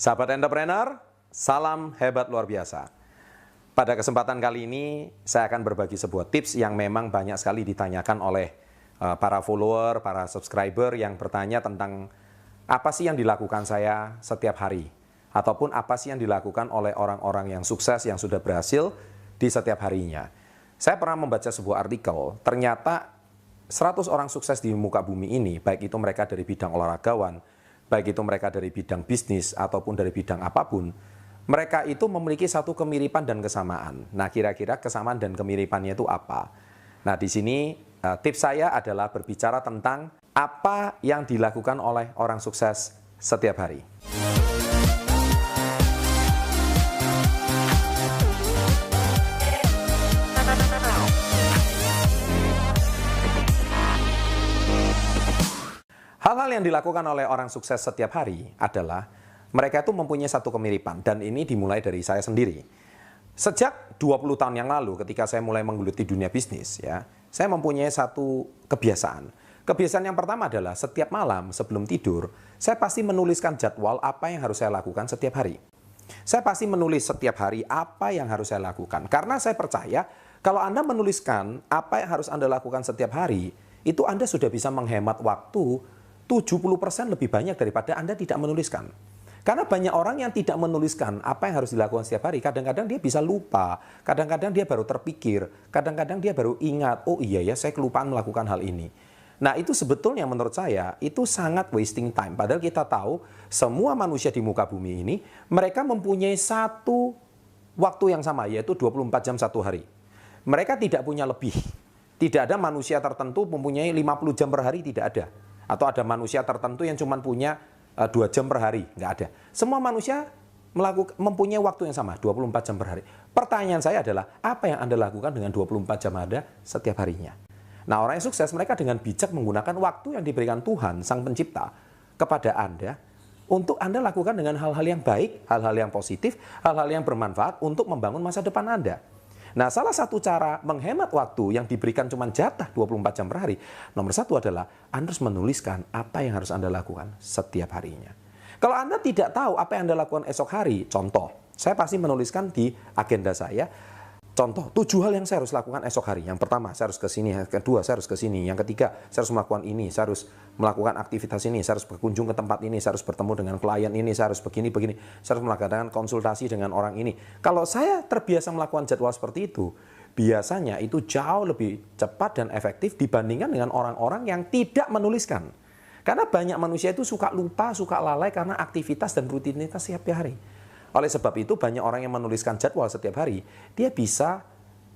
Sahabat entrepreneur, salam hebat luar biasa. Pada kesempatan kali ini, saya akan berbagi sebuah tips yang memang banyak sekali ditanyakan oleh para follower, para subscriber yang bertanya tentang apa sih yang dilakukan saya setiap hari. Ataupun apa sih yang dilakukan oleh orang-orang yang sukses, yang sudah berhasil di setiap harinya. Saya pernah membaca sebuah artikel, ternyata 100 orang sukses di muka bumi ini, baik itu mereka dari bidang olahragawan, baik itu mereka dari bidang bisnis ataupun dari bidang apapun, mereka itu memiliki satu kemiripan dan kesamaan. Nah, kira-kira kesamaan dan kemiripannya itu apa? Nah, di sini tips saya adalah berbicara tentang apa yang dilakukan oleh orang sukses setiap hari. Hal-hal yang dilakukan oleh orang sukses setiap hari adalah mereka itu mempunyai satu kemiripan, dan ini dimulai dari saya sendiri. Sejak 20 tahun yang lalu ketika saya mulai menggeluti dunia bisnis, ya, saya mempunyai satu kebiasaan. Kebiasaan yang pertama adalah setiap malam sebelum tidur, saya pasti menuliskan jadwal apa yang harus saya lakukan setiap hari. Saya pasti menulis setiap hari apa yang harus saya lakukan. Karena saya percaya kalau Anda menuliskan apa yang harus Anda lakukan setiap hari, itu Anda sudah bisa menghemat waktu 70% lebih banyak daripada Anda tidak menuliskan. Karena banyak orang yang tidak menuliskan apa yang harus dilakukan setiap hari. Kadang-kadang dia bisa lupa, kadang-kadang dia baru terpikir, kadang-kadang dia baru ingat, oh iya ya saya kelupaan melakukan hal ini. Nah, itu sebetulnya menurut saya itu sangat wasting time. Padahal kita tahu semua manusia di muka bumi ini mereka mempunyai satu waktu yang sama, yaitu 24 jam satu hari. Mereka tidak punya lebih. Tidak ada manusia tertentu mempunyai 50 jam per hari, tidak ada. Atau ada manusia tertentu yang cuma punya 2 jam per hari, nggak ada. Semua manusia mempunyai waktu yang sama, 24 jam per hari. Pertanyaan saya adalah, apa yang Anda lakukan dengan 24 jam Anda setiap harinya? Nah, orang yang sukses, mereka dengan bijak menggunakan waktu yang diberikan Tuhan, Sang Pencipta, kepada Anda, untuk Anda lakukan dengan hal-hal yang baik, hal-hal yang positif, hal-hal yang bermanfaat untuk membangun masa depan Anda. Nah, salah satu cara menghemat waktu yang diberikan cuma jatah 24 jam per hari, nomor satu adalah Anda harus menuliskan apa yang harus Anda lakukan setiap harinya. Kalau Anda tidak tahu apa yang Anda lakukan esok hari, contoh, saya pasti menuliskan di agenda saya, contoh, 7 hal yang saya harus lakukan esok hari. Yang pertama, saya harus ke sini. Yang kedua, saya harus ke sini. Yang ketiga, saya harus melakukan ini. Saya harus melakukan aktivitas ini. Saya harus berkunjung ke tempat ini. Saya harus bertemu dengan klien ini. Saya harus begini. Saya harus melakukan konsultasi dengan orang ini. Kalau saya terbiasa melakukan jadwal seperti itu, biasanya itu jauh lebih cepat dan efektif dibandingkan dengan orang-orang yang tidak menuliskan. Karena banyak manusia itu suka lupa, suka lalai karena aktivitas dan rutinitas setiap hari. Oleh sebab itu banyak orang yang menuliskan jadwal setiap hari, dia bisa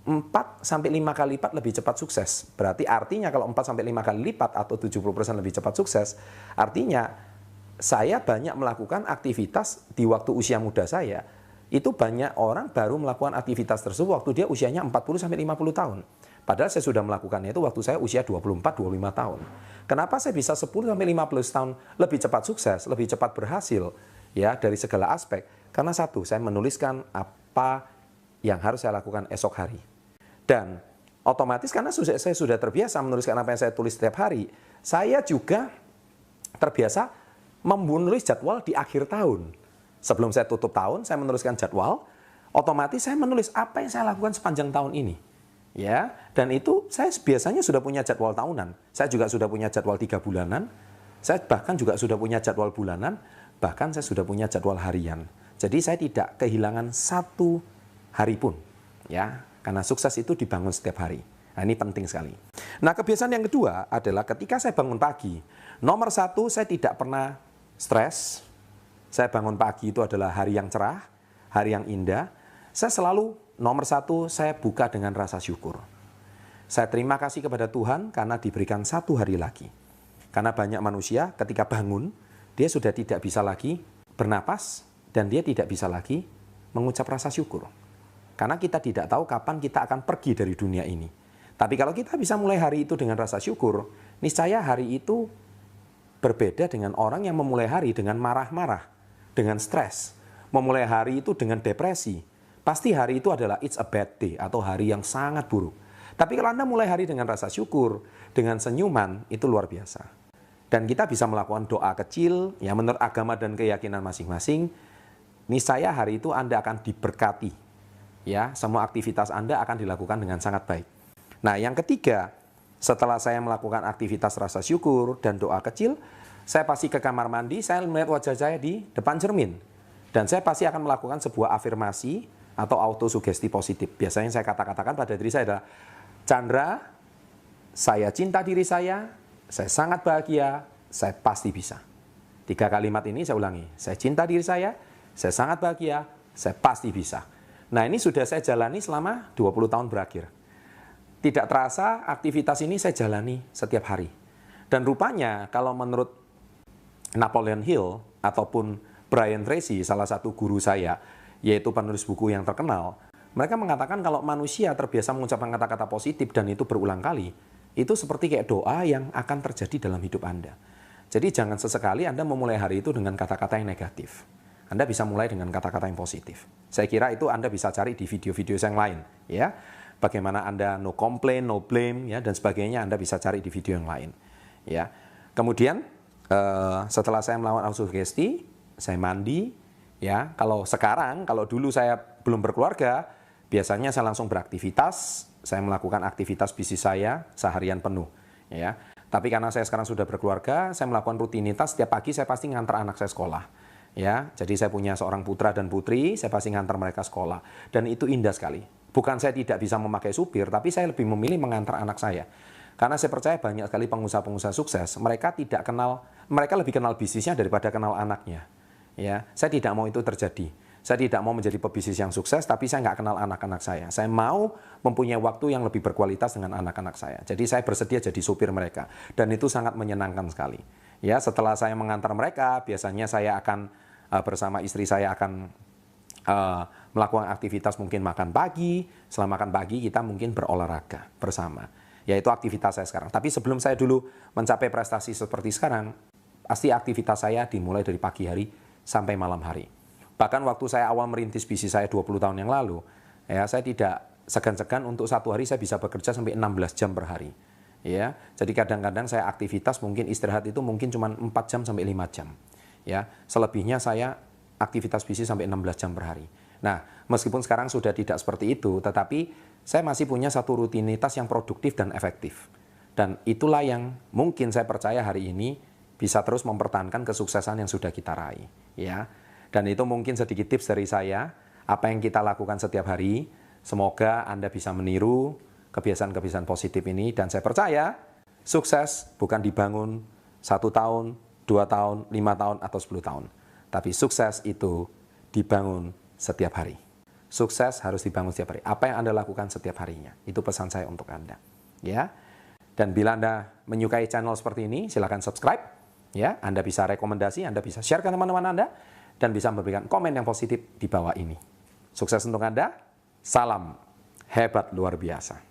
4-5 kali lipat lebih cepat sukses. Berarti artinya kalau 4-5 kali lipat atau 70% lebih cepat sukses, artinya saya banyak melakukan aktivitas di waktu usia muda saya. Itu banyak orang baru melakukan aktivitas tersebut waktu dia usianya 40-50 tahun. Padahal saya sudah melakukannya itu waktu saya usia 24-25 tahun. Kenapa saya bisa 10-15 tahun lebih cepat sukses, lebih cepat berhasil ya dari segala aspek? Karena satu, saya menuliskan apa yang harus saya lakukan esok hari. Dan otomatis karena saya sudah terbiasa menuliskan apa yang saya tulis setiap hari, saya juga terbiasa menulis jadwal di akhir tahun. Sebelum saya tutup tahun, saya menuliskan jadwal, otomatis saya menulis apa yang saya lakukan sepanjang tahun ini. Ya, dan itu saya biasanya sudah punya jadwal tahunan. Saya juga sudah punya jadwal 3 bulanan. Saya bahkan juga sudah punya jadwal bulanan, bahkan saya sudah punya jadwal harian. Jadi saya tidak kehilangan satu hari pun, ya, karena sukses itu dibangun setiap hari. Nah, ini penting sekali. Nah, kebiasaan yang kedua adalah ketika saya bangun pagi, nomor satu saya tidak pernah stres. Saya bangun pagi itu adalah hari yang cerah, hari yang indah. Saya selalu nomor satu saya buka dengan rasa syukur. Saya terima kasih kepada Tuhan karena diberikan satu hari lagi. Karena banyak manusia ketika bangun, dia sudah tidak bisa lagi bernapas, dan dia tidak bisa lagi mengucap rasa syukur. Karena kita tidak tahu kapan kita akan pergi dari dunia ini. Tapi kalau kita bisa mulai hari itu dengan rasa syukur, niscaya hari itu berbeda dengan orang yang memulai hari dengan marah-marah, dengan stres. Memulai hari itu dengan depresi. Pasti hari itu adalah it's a bad day atau hari yang sangat buruk. Tapi kalau Anda mulai hari dengan rasa syukur, dengan senyuman, itu luar biasa. Dan kita bisa melakukan doa kecil, ya menurut agama dan keyakinan masing-masing. niscaya hari itu Anda akan diberkati. Ya, semua aktivitas Anda akan dilakukan dengan sangat baik. Nah, yang ketiga, setelah saya melakukan aktivitas rasa syukur dan doa kecil, saya pasti ke kamar mandi, saya melihat wajah saya di depan cermin. Dan saya pasti akan melakukan sebuah afirmasi atau autosugesti positif. Biasanya saya katakan pada diri saya adalah, Chandra, saya cinta diri saya sangat bahagia, saya pasti bisa. 3 kalimat ini saya ulangi, saya cinta diri saya sangat bahagia, saya pasti bisa. Nah, ini sudah saya jalani selama 20 tahun berakhir. Tidak terasa aktivitas ini saya jalani setiap hari. Dan rupanya kalau menurut Napoleon Hill ataupun Brian Tracy, salah satu guru saya, yaitu penulis buku yang terkenal, mereka mengatakan kalau manusia terbiasa mengucapkan kata-kata positif dan itu berulang kali, itu seperti kayak doa yang akan terjadi dalam hidup Anda. Jadi jangan sesekali Anda memulai hari itu dengan kata-kata yang negatif. Anda bisa mulai dengan kata-kata yang positif. Saya kira itu Anda bisa cari di video-video yang lain, ya. Bagaimana Anda no complain, no blame, ya, dan sebagainya Anda bisa cari di video yang lain, ya. Kemudian setelah saya melakukan autosugesti, saya mandi, ya. Kalau dulu saya belum berkeluarga, biasanya saya langsung beraktivitas, saya melakukan aktivitas bisnis saya seharian penuh, ya. Tapi karena saya sekarang sudah berkeluarga, saya melakukan rutinitas setiap pagi saya pasti ngantar anak saya sekolah. Ya, jadi saya punya seorang putra dan putri, saya pasti ngantar mereka sekolah. Dan itu indah sekali. Bukan saya tidak bisa memakai supir, tapi saya lebih memilih mengantar anak saya. Karena saya percaya banyak sekali pengusaha-pengusaha sukses, mereka lebih kenal bisnisnya daripada kenal anaknya. Ya, saya tidak mau itu terjadi. Saya tidak mau menjadi pebisnis yang sukses, tapi saya nggak kenal anak-anak saya. Saya mau mempunyai waktu yang lebih berkualitas dengan anak-anak saya. Jadi saya bersedia jadi supir mereka. Dan itu sangat menyenangkan sekali. Ya, setelah saya mengantar mereka, biasanya saya akan bersama istri saya akan melakukan aktivitas mungkin makan pagi. Setelah makan pagi kita mungkin berolahraga bersama. Yaitu aktivitas saya sekarang. Tapi sebelum saya dulu mencapai prestasi seperti sekarang, pasti aktivitas saya dimulai dari pagi hari sampai malam hari. Bahkan waktu saya awal merintis bisnis saya 20 tahun yang lalu, ya, saya tidak segan-segan untuk satu hari saya bisa bekerja sampai 16 jam per hari. Ya, jadi kadang-kadang saya aktivitas mungkin istirahat itu mungkin cuma 4 jam sampai 5 jam. Ya, selebihnya saya aktivitas bisnis sampai 16 jam per hari. Nah, meskipun sekarang sudah tidak seperti itu, tetapi saya masih punya satu rutinitas yang produktif dan efektif. Dan itulah yang mungkin saya percaya hari ini bisa terus mempertahankan kesuksesan yang sudah kita raih. Ya, dan itu mungkin sedikit tips dari saya, apa yang kita lakukan setiap hari. Semoga Anda bisa meniru kebiasaan-kebiasaan positif ini. Dan saya percaya sukses bukan dibangun 1 tahun, 2 tahun, 5 tahun, atau 10 tahun. Tapi sukses itu dibangun setiap hari. Sukses harus dibangun setiap hari. Apa yang Anda lakukan setiap harinya. Itu pesan saya untuk Anda. Ya. Dan bila Anda menyukai channel seperti ini, silakan subscribe. Ya. Anda bisa rekomendasi, Anda bisa share ke teman-teman Anda, dan bisa memberikan komen yang positif di bawah ini. Sukses untuk Anda. Salam hebat luar biasa.